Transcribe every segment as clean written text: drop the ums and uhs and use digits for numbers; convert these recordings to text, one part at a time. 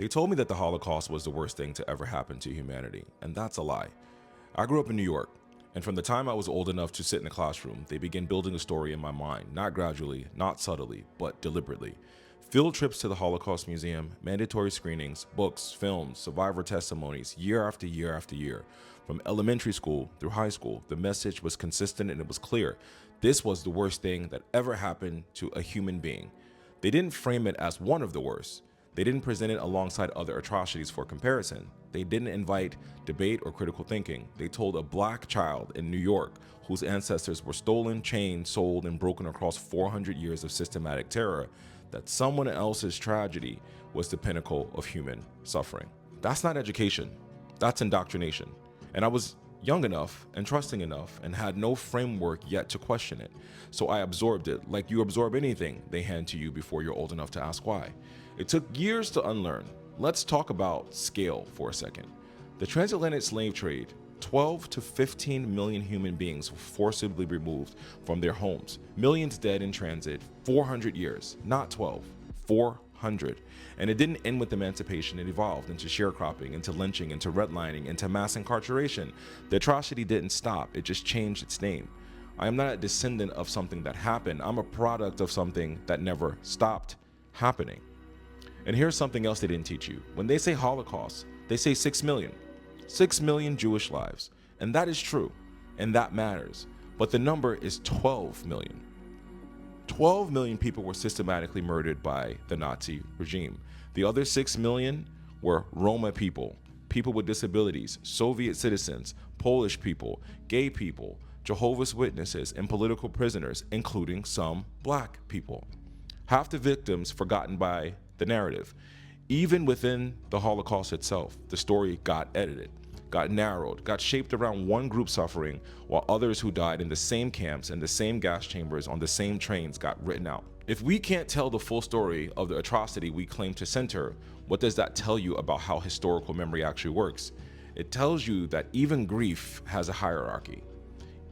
They told me that the Holocaust was the worst thing to ever happen to humanity, and that's a lie. I grew up in New York, and from the time I was old enough to sit in the classroom, they began building a story in my mind, not gradually, not subtly, but deliberately. Field trips to the Holocaust Museum, mandatory screenings, books, films, survivor testimonies, year after year after year. From elementary school through high school, the message was consistent and it was clear. This was the worst thing that ever happened to a human being. They didn't frame it as one of the worst. They didn't present it alongside other atrocities for comparison. They didn't invite debate or critical thinking. They told a black child in New York whose ancestors were stolen, chained, sold, and broken across 400 years of systematic terror that someone else's tragedy was the pinnacle of human suffering. That's not education. That's indoctrination. And I was young enough and trusting enough and had no framework yet to question it. So I absorbed it like you absorb anything they hand to you before you're old enough to ask why. It took years to unlearn. Let's talk about scale for a second. The Transatlantic Slave Trade, 12 to 15 million human beings were forcibly removed from their homes. Millions dead in transit, 400 years, not 12, 400. And it didn't end with emancipation, it evolved into sharecropping, into lynching, into redlining, into mass incarceration. The atrocity didn't stop, it just changed its name. I am not a descendant of something that happened, I'm a product of something that never stopped happening. And here's something else they didn't teach you. When they say Holocaust, they say 6 million. 6 million Jewish lives. And that is true, and that matters. But the number is 12 million. 12 million people were systematically murdered by the Nazi regime. The other 6 million were Roma people, people with disabilities, Soviet citizens, Polish people, gay people, Jehovah's Witnesses, and political prisoners, including some black people. Half the victims forgotten by the narrative. Even within the Holocaust itself, the story got edited, got narrowed, got shaped around one group suffering, while others who died in the same camps and the same gas chambers on the same trains got written out. If we can't tell the full story of the atrocity we claim to center, what does that tell you about how historical memory actually works? It tells you that even grief has a hierarchy.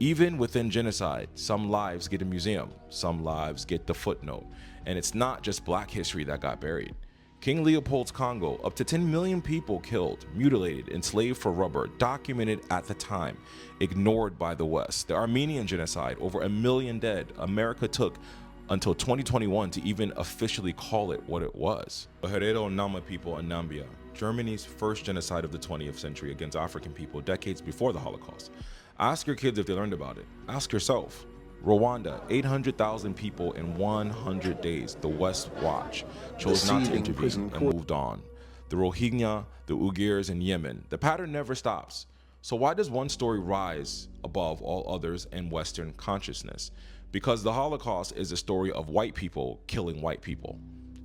Even within genocide, some lives get a museum, some lives get the footnote, and it's not just black history that got buried. King Leopold's Congo, up to 10 million people killed, mutilated, enslaved for rubber, documented at the time, ignored by the West. The Armenian Genocide, over 1 million dead. America took until 2021 to even officially call it what it was. The Herero and Namaqua people in Namibia, Germany's first genocide of the 20th century against African people decades before the Holocaust. Ask your kids if they learned about it. Ask yourself. Rwanda, 800,000 people in 100 days. The West Watch chose not to intervene and moved on. The Rohingya, the Uyghurs in Yemen. The pattern never stops. So why does one story rise above all others in Western consciousness? Because the Holocaust is a story of white people killing white people.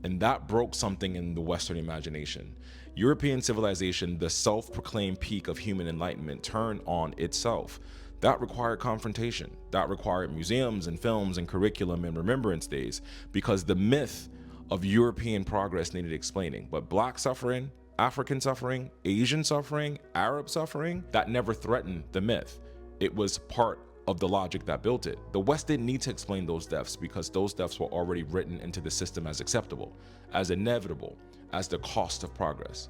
And that broke something in the Western imagination. European civilization, the self-proclaimed peak of human enlightenment, turned on itself. That required confrontation. That required museums and films and curriculum and remembrance days, because the myth of European progress needed explaining. But black suffering, African suffering, Asian suffering, Arab suffering, that never threatened the myth. It was part of the logic that built it. The West didn't need to explain those deaths because those deaths were already written into the system as acceptable, as inevitable, as the cost of progress.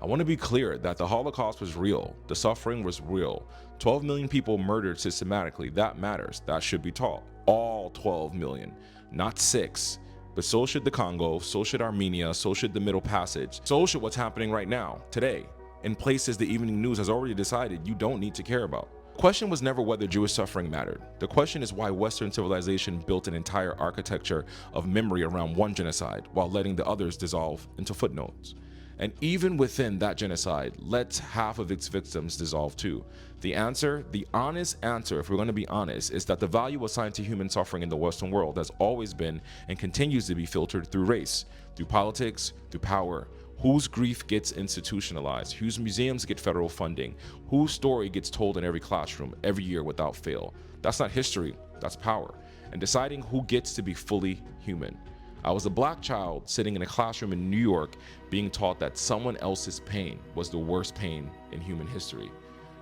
I want to be clear that the Holocaust was real. The suffering was real. 12 million people murdered systematically. That matters. That should be taught. All 12 million, not 6. But so should the Congo, so should Armenia, so should the Middle Passage, so should what's happening right now, today, in places the evening news has already decided you don't need to care about. The question was never whether Jewish suffering mattered. The question is why Western civilization built an entire architecture of memory around one genocide while letting the others dissolve into footnotes. And even within that genocide, lets half of its victims dissolve too. The answer, the honest answer, if we're going to be honest, is that the value assigned to human suffering in the Western world has always been and continues to be filtered through race, through politics, through power. Whose grief gets institutionalized, whose museums get federal funding, whose story gets told in every classroom every year without fail. That's not history, that's power. And deciding who gets to be fully human. I was a black child sitting in a classroom in New York being taught that someone else's pain was the worst pain in human history.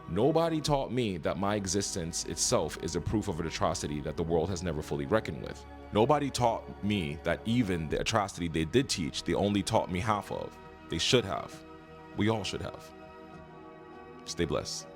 Nobody taught me that my existence itself is a proof of an atrocity that the world has never fully reckoned with. Nobody taught me that even the atrocity they did teach, they only taught me half of. They should have. We all should have. Stay blessed.